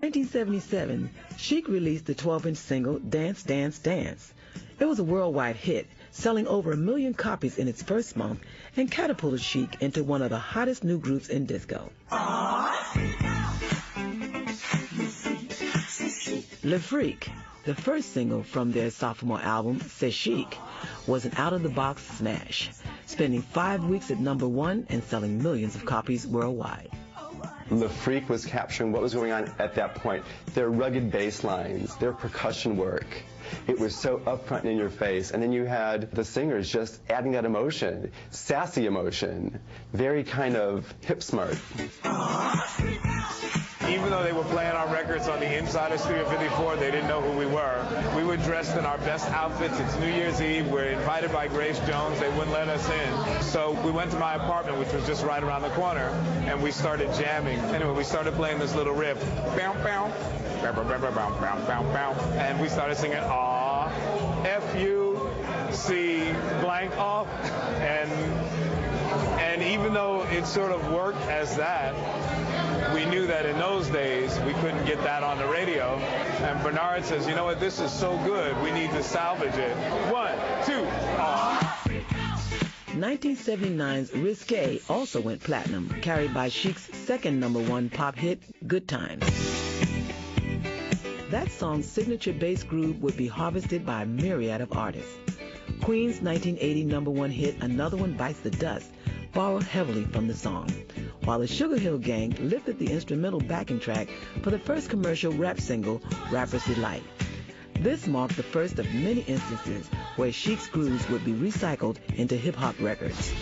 1977, Chic released the 12-inch single Dance, Dance, Dance. It was a worldwide hit, selling over 1 million copies in its first month and catapulted Chic into one of the hottest new groups in disco. Le Freak, the first single from their sophomore album, C'est Chic, was an out-of-the-box smash, spending 5 weeks at #1 and selling millions of copies worldwide. Le Freak was capturing what was going on at that point. Their rugged bass lines, their percussion work. It was so upfront and in your face. And then you had the singers just adding that emotion, sassy emotion, very kind of hip smart. Even though they were playing our records on the inside of Studio 54, they didn't know who we were. We were dressed in our best outfits. It's New Year's Eve. We're invited by Grace Jones. They wouldn't let us in. So we went to my apartment, which was just right around the corner, and we started jamming. Anyway, we started playing this little riff. Bow, bow, bow, bow, bow, bow, bow, bow, bow. And we started singing, aw, F-U-C blank off. And even though it sort of worked as that, we knew that in those days we couldn't get that on the radio. And Bernard says, you know what, this is so good, we need to salvage it. 1, 2, 1979's Risque also went platinum, carried by Chic's second #1 pop hit, Good Times. That song's signature bass groove would be harvested by a myriad of artists. Queen's 1980 #1 hit, Another One Bites the Dust, borrowed heavily from the song, while the Sugar Hill Gang lifted the instrumental backing track for the first commercial rap single, Rapper's Delight. This marked the first of many instances where Chic's grooves would be recycled into hip-hop records.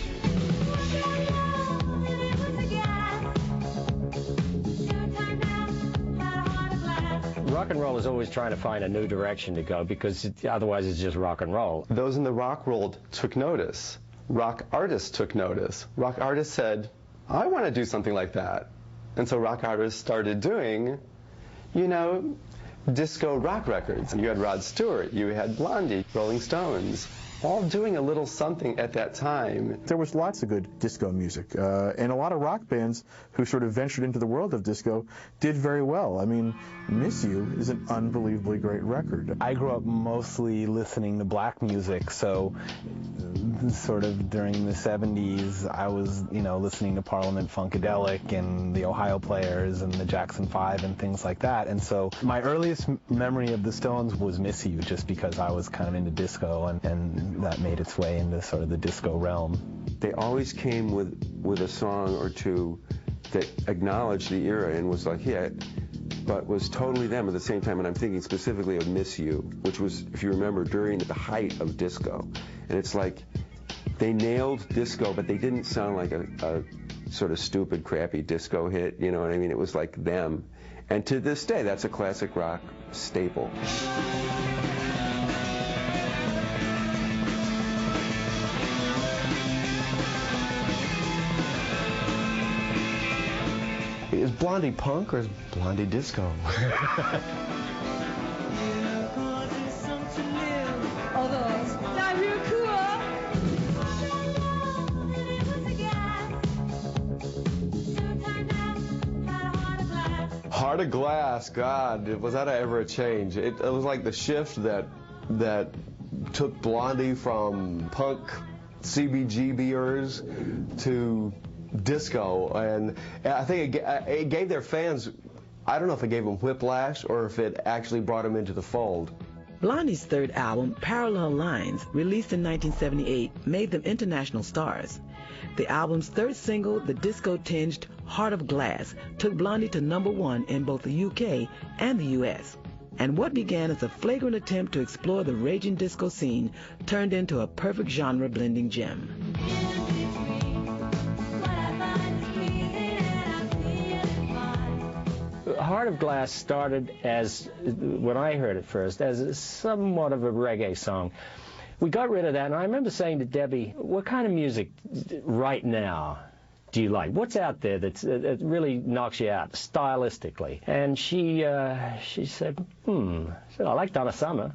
Rock and roll is always trying to find a new direction to go because otherwise it's just rock and roll. Those in the rock world took notice. Rock artists took notice. Rock artists said, I want to do something like that. And so rock artists started doing, you know, disco rock records. You had Rod Stewart, you had Blondie, Rolling Stones, all doing a little something at that time. There was lots of good disco music, and a lot of rock bands who sort of ventured into the world of disco did very well. I mean, Miss You is an unbelievably great record. I grew up mostly listening to black music, so sort of during the 70s, I was, you know, listening to Parliament Funkadelic and the Ohio Players and the Jackson 5 and things like that. And so my earliest memory of the Stones was Miss You, just because I was kind of into disco, and that made its way into sort of the disco realm. They always came with a song or two that acknowledged the era and was like, yeah, but was totally them at the same time. And I'm thinking specifically of Miss You, which was, if you remember, during the height of disco. And it's like they nailed disco, but they didn't sound like a sort of stupid, crappy disco hit, you know what I mean? It was like them. And to this day, that's a classic rock staple. Is Blondie punk or is Blondie disco? Heart of Glass, God, was that ever a change? It was like the shift that took Blondie from punk CBGBers to disco, and I think it gave their fans, I don't know if it gave them whiplash or if it actually brought them into the fold. Blondie's third album, Parallel Lines, released in 1978, made them international stars. The album's third single, the disco-tinged Heart of Glass, took Blondie to #1 in both the UK and the US. And what began as a flagrant attempt to explore the raging disco scene turned into a perfect genre-blending gem. Heart of Glass started as, when I heard it first, as somewhat of a reggae song. We got rid of that, and I remember saying to Debbie, what kind of music right now do you like? What's out there that really knocks you out stylistically? And she said, I like Donna Summer.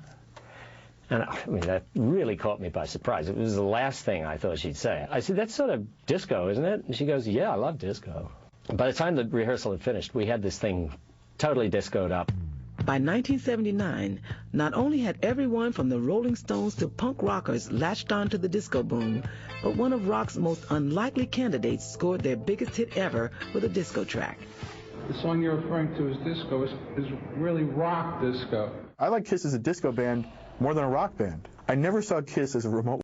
And I mean, that really caught me by surprise. It was the last thing I thought she'd say. I said, that's sort of disco, isn't it? And she goes, yeah, I love disco. By the time the rehearsal had finished, we had this thing totally discoed up. By 1979, not only had everyone from the Rolling Stones to punk rockers latched on to the disco boom, but one of rock's most unlikely candidates scored their biggest hit ever with a disco track. The song you're referring to as disco is really rock disco. I like Kiss as a disco band more than a rock band. I never saw Kiss as a remote